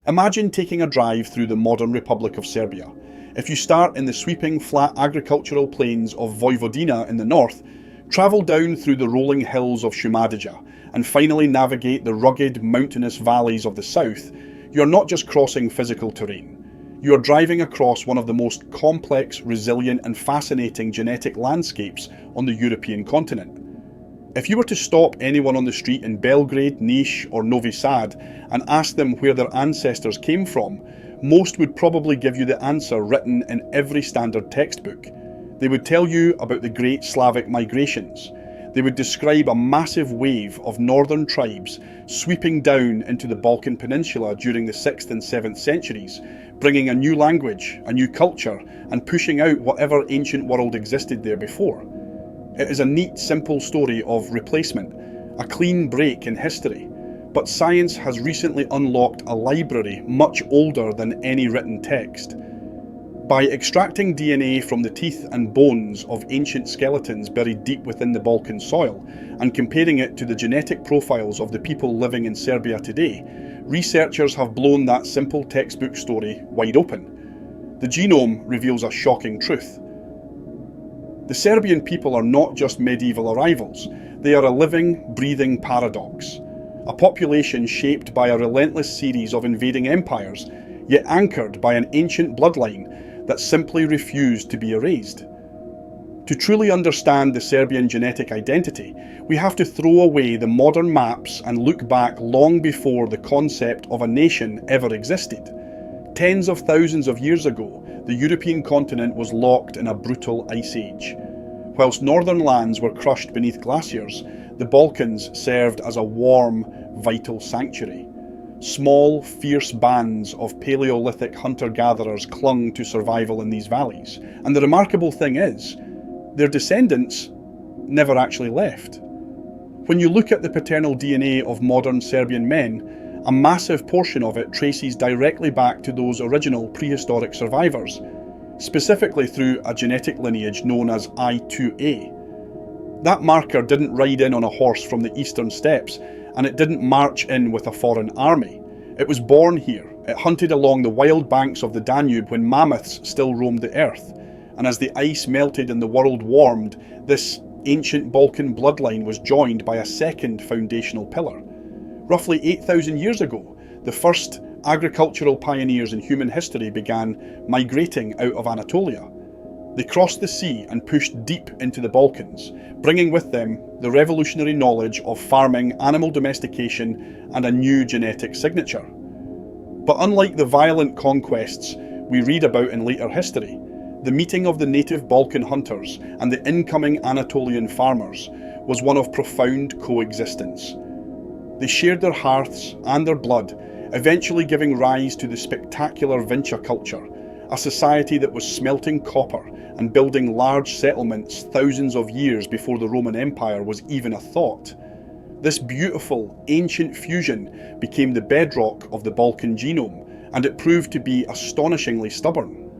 Imagine taking a drive through the modern Republic of Serbia. If you start in the sweeping flat agricultural plains of Vojvodina in the north, travel down through the rolling hills of Šumadija, and finally navigate the rugged, mountainous valleys of the south, you are not just crossing physical terrain. You are driving across one of the most complex, resilient and fascinating genetic landscapes on the European continent. If you were to stop anyone on the street in Belgrade, Niš or Novi Sad and ask them where their ancestors came from, most would probably give you the answer written in every standard textbook. They would tell you about the great Slavic migrations. They would describe a massive wave of northern tribes sweeping down into the Balkan Peninsula during the 6th and 7th centuries, bringing a new language, a new culture, and pushing out whatever ancient world existed there before. It is a neat, simple story of replacement, a clean break in history. But science has recently unlocked a library much older than any written text. By extracting DNA from the teeth and bones of ancient skeletons buried deep within the Balkan soil and comparing it to the genetic profiles of the people living in Serbia today, researchers have blown that simple textbook story wide open. The genome reveals a shocking truth. The Serbian people are not just medieval arrivals, they are a living, breathing paradox. A population shaped by a relentless series of invading empires, yet anchored by an ancient bloodline that simply refused to be erased. To truly understand the Serbian genetic identity, we have to throw away the modern maps and look back long before the concept of a nation ever existed. Tens of thousands of years ago, the European continent was locked in a brutal ice age. Whilst northern lands were crushed beneath glaciers, the Balkans served as a warm, vital sanctuary. Small, fierce bands of Paleolithic hunter-gatherers clung to survival in these valleys, and the remarkable thing is, their descendants never actually left. When you look at the paternal DNA of modern Serbian men, a massive portion of it traces directly back to those original prehistoric survivors, specifically through a genetic lineage known as I2a. That marker didn't ride in on a horse from the eastern steppes, and it didn't march in with a foreign army. It was born here. It hunted along the wild banks of the Danube when mammoths still roamed the earth. And as the ice melted and the world warmed, this ancient Balkan bloodline was joined by a second foundational pillar. Roughly 8,000 years ago, the first agricultural pioneers in human history began migrating out of Anatolia. They crossed the sea and pushed deep into the Balkans, bringing with them the revolutionary knowledge of farming, animal domestication, and a new genetic signature. But unlike the violent conquests we read about in later history, the meeting of the native Balkan hunters and the incoming Anatolian farmers was one of profound coexistence. They shared their hearths and their blood, eventually giving rise to the spectacular Vinča culture, a society that was smelting copper and building large settlements thousands of years before the Roman Empire was even a thought. This beautiful, ancient fusion became the bedrock of the Balkan genome, and it proved to be astonishingly stubborn.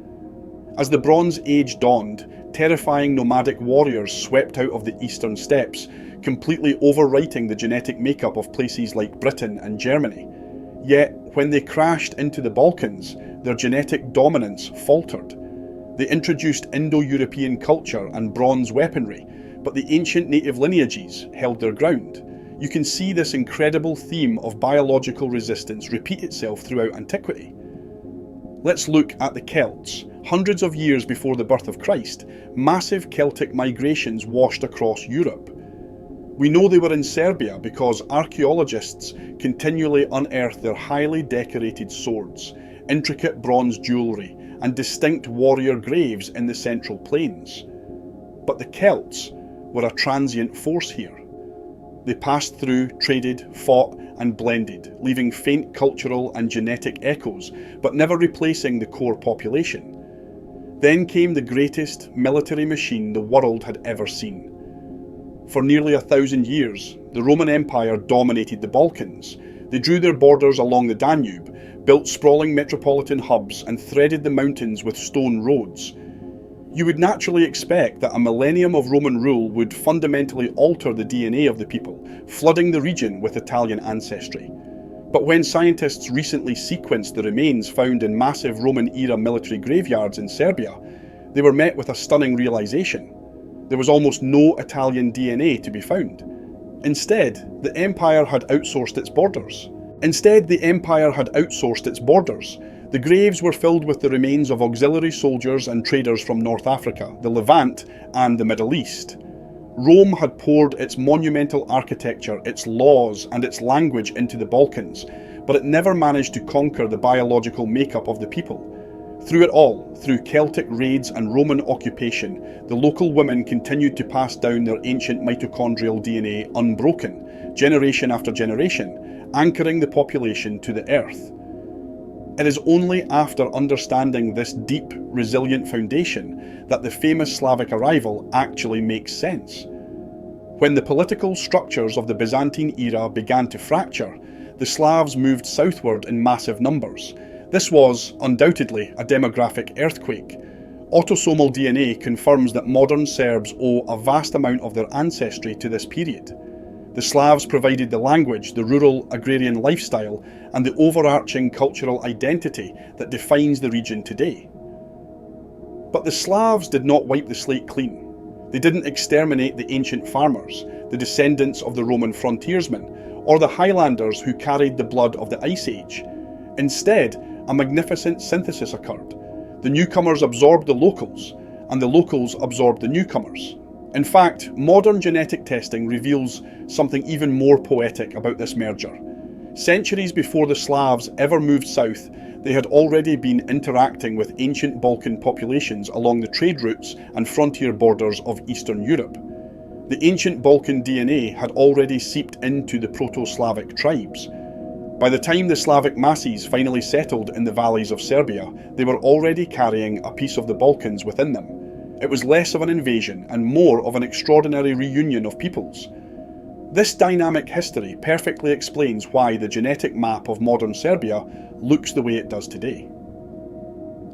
As the Bronze Age dawned, terrifying nomadic warriors swept out of the eastern steppes, completely overwriting the genetic makeup of places like Britain and Germany. Yet, when they crashed into the Balkans, their genetic dominance faltered. They introduced Indo-European culture and bronze weaponry, but the ancient native lineages held their ground. You can see this incredible theme of biological resistance repeat itself throughout antiquity. Let's look at the Celts. Hundreds of years before the birth of Christ, massive Celtic migrations washed across Europe. We know they were in Serbia because archaeologists continually unearth their highly decorated swords, intricate bronze jewellery, and distinct warrior graves in the Central Plains. But the Celts were a transient force here. They passed through, traded, fought, and blended, leaving faint cultural and genetic echoes, but never replacing the core population. Then came the greatest military machine the world had ever seen. For nearly 1,000 years, the Roman Empire dominated the Balkans. They drew their borders along the Danube, built sprawling metropolitan hubs, and threaded the mountains with stone roads. You would naturally expect that a millennium of Roman rule would fundamentally alter the DNA of the people, flooding the region with Italian ancestry. But when scientists recently sequenced the remains found in massive Roman-era military graveyards in Serbia, they were met with a stunning realization. There was almost no Italian DNA to be found. Instead, the empire had outsourced its borders. The graves were filled with the remains of auxiliary soldiers and traders from North Africa, the Levant, and the Middle East. Rome had poured its monumental architecture, its laws, and its language into the Balkans, but it never managed to conquer the biological makeup of the people. Through it all, through Celtic raids and Roman occupation, the local women continued to pass down their ancient mitochondrial DNA unbroken, generation after generation, anchoring the population to the earth. It is only after understanding this deep, resilient foundation that the famous Slavic arrival actually makes sense. When the political structures of the Byzantine era began to fracture, the Slavs moved southward in massive numbers. This was, undoubtedly, a demographic earthquake. Autosomal DNA confirms that modern Serbs owe a vast amount of their ancestry to this period. The Slavs provided the language, the rural agrarian lifestyle, and the overarching cultural identity that defines the region today. But the Slavs did not wipe the slate clean. They didn't exterminate the ancient farmers, the descendants of the Roman frontiersmen, or the Highlanders who carried the blood of the Ice Age. Instead, a magnificent synthesis occurred. The newcomers absorbed the locals, and the locals absorbed the newcomers. In fact, modern genetic testing reveals something even more poetic about this merger. Centuries before the Slavs ever moved south, they had already been interacting with ancient Balkan populations along the trade routes and frontier borders of Eastern Europe. The ancient Balkan DNA had already seeped into the Proto-Slavic tribes. By the time the Slavic masses finally settled in the valleys of Serbia, they were already carrying a piece of the Balkans within them. It was less of an invasion and more of an extraordinary reunion of peoples. This dynamic history perfectly explains why the genetic map of modern Serbia looks the way it does today.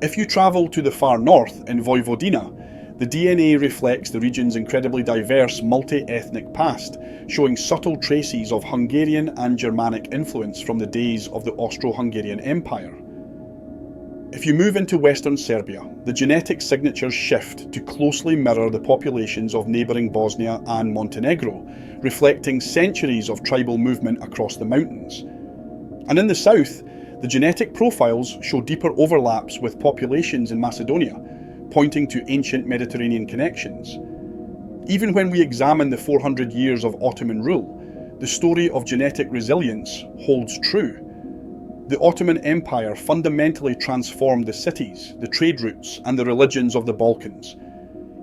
If you travel to the far north in Vojvodina, the DNA reflects the region's incredibly diverse multi-ethnic past, showing subtle traces of Hungarian and Germanic influence from the days of the Austro-Hungarian Empire. If you move into Western Serbia, the genetic signatures shift to closely mirror the populations of neighbouring Bosnia and Montenegro, reflecting centuries of tribal movement across the mountains. And in the south, the genetic profiles show deeper overlaps with populations in Macedonia, pointing to ancient Mediterranean connections. Even when we examine the 400 years of Ottoman rule, the story of genetic resilience holds true. The Ottoman Empire fundamentally transformed the cities, the trade routes, and the religions of the Balkans.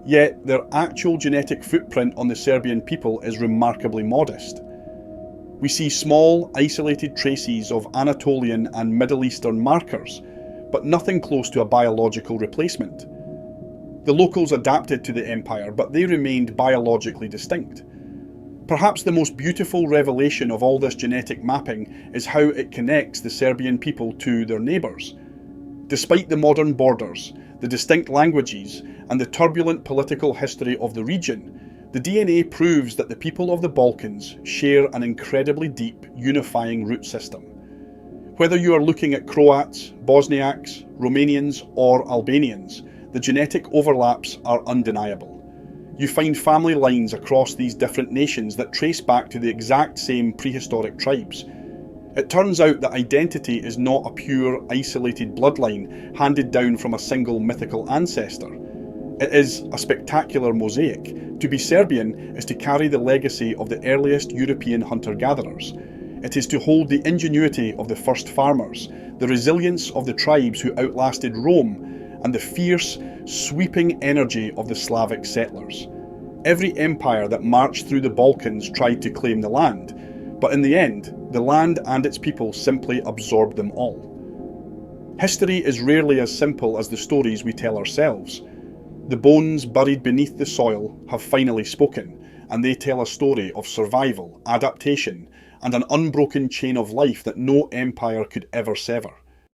Yet their actual genetic footprint on the Serbian people is remarkably modest. We see small, isolated traces of Anatolian and Middle Eastern markers, but nothing close to a biological replacement. The locals adapted to the empire, but they remained biologically distinct. Perhaps the most beautiful revelation of all this genetic mapping is how it connects the Serbian people to their neighbours. Despite the modern borders, the distinct languages, and the turbulent political history of the region, the DNA proves that the people of the Balkans share an incredibly deep, unifying root system. Whether you are looking at Croats, Bosniaks, Romanians, or Albanians, the genetic overlaps are undeniable. You find family lines across these different nations that trace back to the exact same prehistoric tribes. It turns out that identity is not a pure, isolated bloodline handed down from a single mythical ancestor. It is a spectacular mosaic. To be Serbian is to carry the legacy of the earliest European hunter-gatherers. It is to hold the ingenuity of the first farmers, the resilience of the tribes who outlasted Rome, and the fierce, sweeping energy of the Slavic settlers. Every empire that marched through the Balkans tried to claim the land, but in the end, the land and its people simply absorbed them all. History is rarely as simple as the stories we tell ourselves. The bones buried beneath the soil have finally spoken, and they tell a story of survival, adaptation, and an unbroken chain of life that no empire could ever sever.